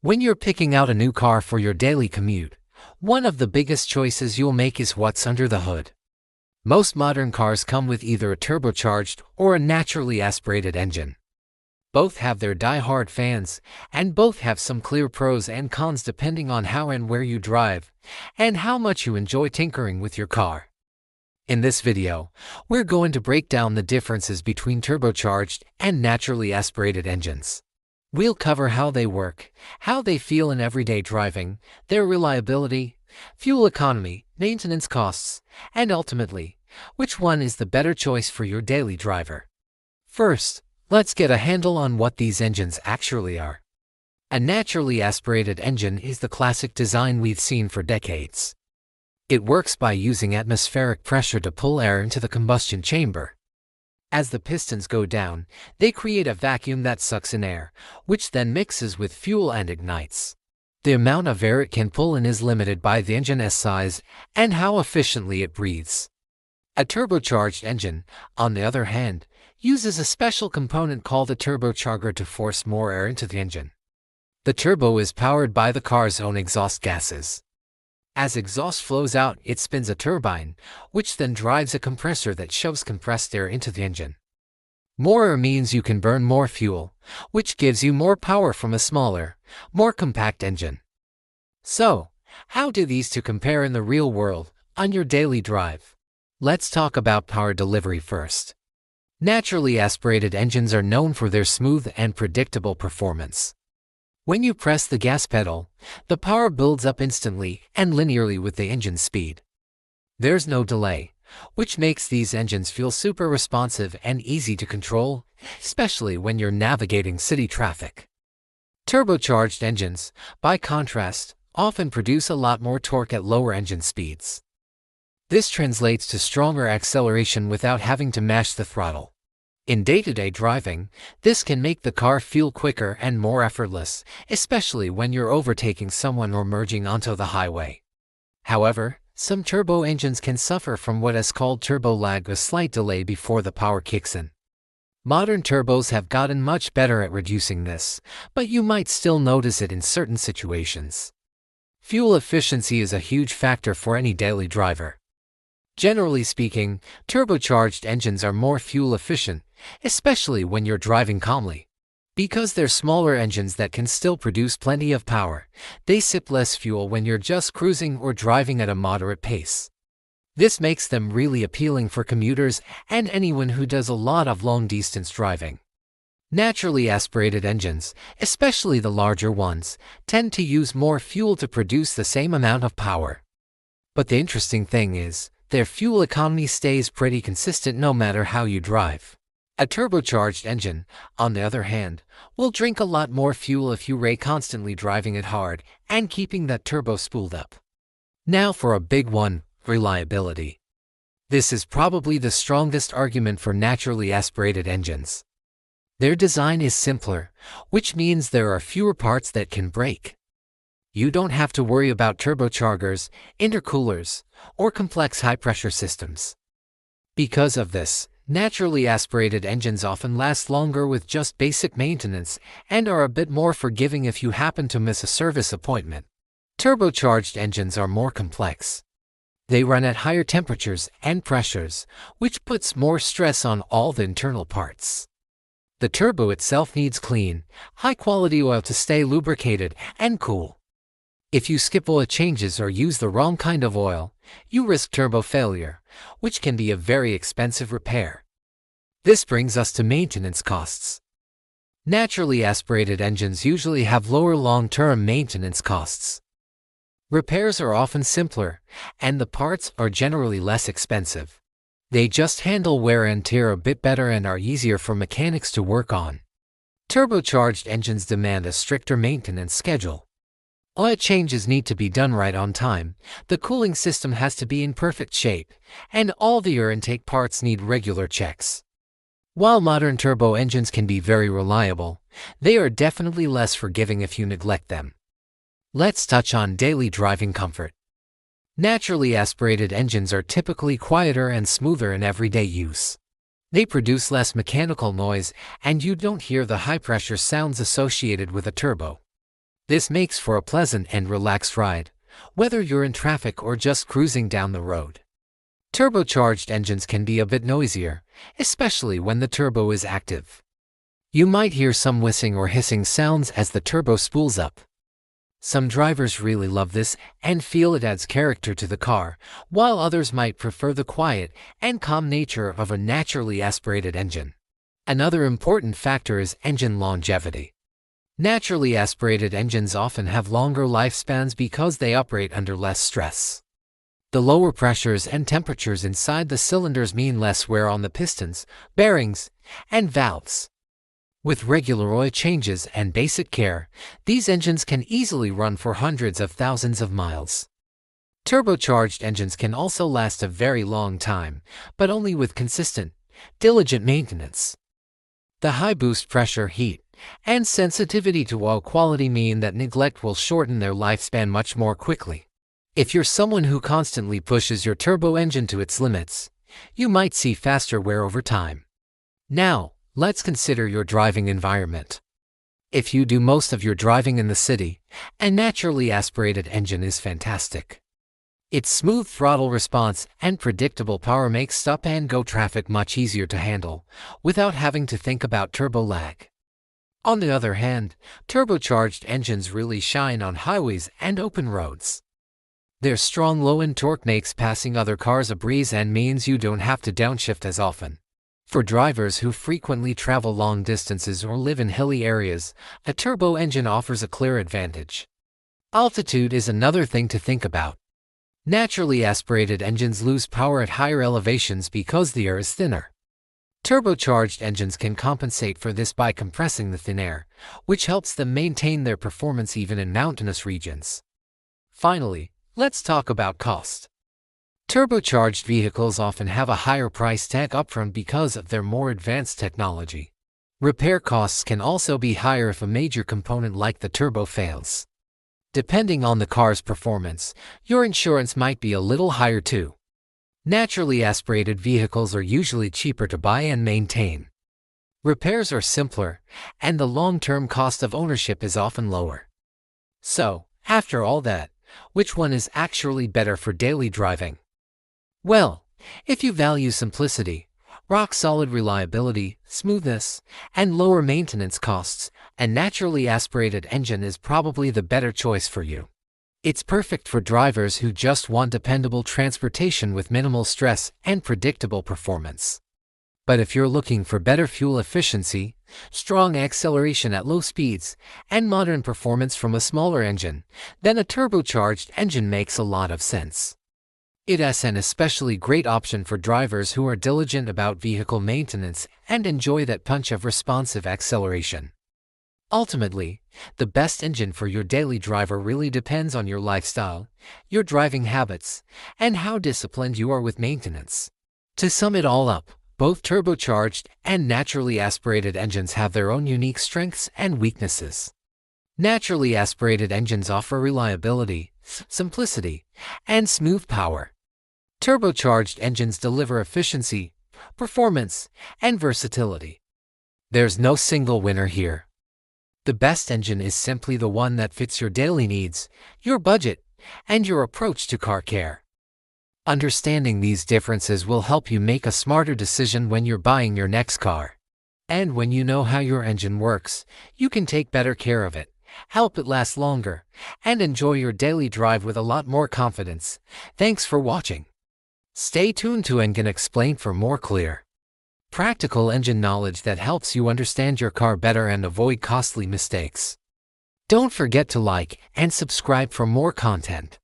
When you're picking out a new car for your daily commute, one of the biggest choices you'll make is what's under the hood. Most modern cars come with either a turbocharged or a naturally aspirated engine. Both have their die-hard fans, and both have some clear pros and cons depending on how and where you drive, and how much you enjoy tinkering with your car. In this video, we're going to break down the differences between turbocharged and naturally aspirated engines. We'll cover how they work, how they feel in everyday driving, their reliability, fuel economy, maintenance costs, and ultimately, which one is the better choice for your daily driver. First, let's get a handle on what these engines actually are. A naturally aspirated engine is the classic design we've seen for decades. It works by using atmospheric pressure to pull air into the combustion chamber. As the pistons go down, they create a vacuum that sucks in air, which then mixes with fuel and ignites. The amount of air it can pull in is limited by the engine's size and how efficiently it breathes. A turbocharged engine, on the other hand, uses a special component called a turbocharger to force more air into the engine. The turbo is powered by the car's own exhaust gases. As exhaust flows out, it spins a turbine, which then drives a compressor that shoves compressed air into the engine. More air means you can burn more fuel, which gives you more power from a smaller, more compact engine. So, how do these two compare in the real world, on your daily drive? Let's talk about power delivery first. Naturally aspirated engines are known for their smooth and predictable performance. When you press the gas pedal, the power builds up instantly and linearly with the engine's speed. There's no delay, which makes these engines feel super responsive and easy to control, especially when you're navigating city traffic. Turbocharged engines, by contrast, often produce a lot more torque at lower engine speeds. This translates to stronger acceleration without having to mash the throttle. In day-to-day driving, this can make the car feel quicker and more effortless, especially when you're overtaking someone or merging onto the highway. However, some turbo engines can suffer from what is called turbo lag, a slight delay before the power kicks in. Modern turbos have gotten much better at reducing this, but you might still notice it in certain situations. Fuel efficiency is a huge factor for any daily driver. Generally speaking, turbocharged engines are more fuel efficient, especially when you're driving calmly. Because they're smaller engines that can still produce plenty of power, they sip less fuel when you're just cruising or driving at a moderate pace. This makes them really appealing for commuters and anyone who does a lot of long-distance driving. Naturally aspirated engines, especially the larger ones, tend to use more fuel to produce the same amount of power. But the interesting thing is, their fuel economy stays pretty consistent no matter how you drive. A turbocharged engine, on the other hand, will drink a lot more fuel if you're constantly driving it hard and keeping that turbo spooled up. Now for a big one, reliability. This is probably the strongest argument for naturally aspirated engines. Their design is simpler, which means there are fewer parts that can break. You don't have to worry about turbochargers, intercoolers, or complex high-pressure systems. Because of this, naturally aspirated engines often last longer with just basic maintenance and are a bit more forgiving if you happen to miss a service appointment. Turbocharged engines are more complex. They run at higher temperatures and pressures, which puts more stress on all the internal parts. The turbo itself needs clean, high-quality oil to stay lubricated and cool. If you skip oil changes or use the wrong kind of oil, you risk turbo failure, which can be a very expensive repair. This brings us to maintenance costs. Naturally aspirated engines usually have lower long-term maintenance costs. Repairs are often simpler, and the parts are generally less expensive. They just handle wear and tear a bit better and are easier for mechanics to work on. Turbocharged engines demand a stricter maintenance schedule. Oil changes need to be done right on time, the cooling system has to be in perfect shape, and all the air intake parts need regular checks. While modern turbo engines can be very reliable, they are definitely less forgiving if you neglect them. Let's touch on daily driving comfort. Naturally aspirated engines are typically quieter and smoother in everyday use. They produce less mechanical noise, and you don't hear the high-pressure sounds associated with a turbo. This makes for a pleasant and relaxed ride, whether you're in traffic or just cruising down the road. Turbocharged engines can be a bit noisier, especially when the turbo is active. You might hear some whistling or hissing sounds as the turbo spools up. Some drivers really love this and feel it adds character to the car, while others might prefer the quiet and calm nature of a naturally aspirated engine. Another important factor is engine longevity. Naturally aspirated engines often have longer lifespans because they operate under less stress. The lower pressures and temperatures inside the cylinders mean less wear on the pistons, bearings, and valves. With regular oil changes and basic care, these engines can easily run for hundreds of thousands of miles. Turbocharged engines can also last a very long time, but only with consistent, diligent maintenance. The high boost pressure, heat, and sensitivity to oil quality mean that neglect will shorten their lifespan much more quickly. If you're someone who constantly pushes your turbo engine to its limits, you might see faster wear over time. Now, let's consider your driving environment. If you do most of your driving in the city, a naturally aspirated engine is fantastic. Its smooth throttle response and predictable power makes stop-and-go traffic much easier to handle, without having to think about turbo lag. On the other hand, turbocharged engines really shine on highways and open roads. Their strong low-end torque makes passing other cars a breeze and means you don't have to downshift as often. For drivers who frequently travel long distances or live in hilly areas, a turbo engine offers a clear advantage. Altitude is another thing to think about. Naturally aspirated engines lose power at higher elevations because the air is thinner. Turbocharged engines can compensate for this by compressing the thin air, which helps them maintain their performance even in mountainous regions. Finally, let's talk about cost. Turbocharged vehicles often have a higher price tag upfront because of their more advanced technology. Repair costs can also be higher if a major component like the turbo fails. Depending on the car's performance, your insurance might be a little higher too. Naturally aspirated vehicles are usually cheaper to buy and maintain. Repairs are simpler, and the long-term cost of ownership is often lower. So, after all that, which one is actually better for daily driving? Well, if you value simplicity, rock-solid reliability, smoothness, and lower maintenance costs, a naturally aspirated engine is probably the better choice for you. It's perfect for drivers who just want dependable transportation with minimal stress and predictable performance. But if you're looking for better fuel efficiency, strong acceleration at low speeds, and modern performance from a smaller engine, then a turbocharged engine makes a lot of sense. It is an especially great option for drivers who are diligent about vehicle maintenance and enjoy that punch of responsive acceleration. Ultimately, the best engine for your daily driver really depends on your lifestyle, your driving habits, and how disciplined you are with maintenance. To sum it all up, both turbocharged and naturally aspirated engines have their own unique strengths and weaknesses. Naturally aspirated engines offer reliability, simplicity, and smooth power. Turbocharged engines deliver efficiency, performance, and versatility. There's no single winner here. The best engine is simply the one that fits your daily needs, your budget, and your approach to car care. Understanding these differences will help you make a smarter decision when you're buying your next car. And when you know how your engine works, you can take better care of it, help it last longer, and enjoy your daily drive with a lot more confidence. Thanks for watching. Stay tuned to Engine Explained for more clear, practical engine knowledge that helps you understand your car better and avoid costly mistakes. Don't forget to like and subscribe for more content.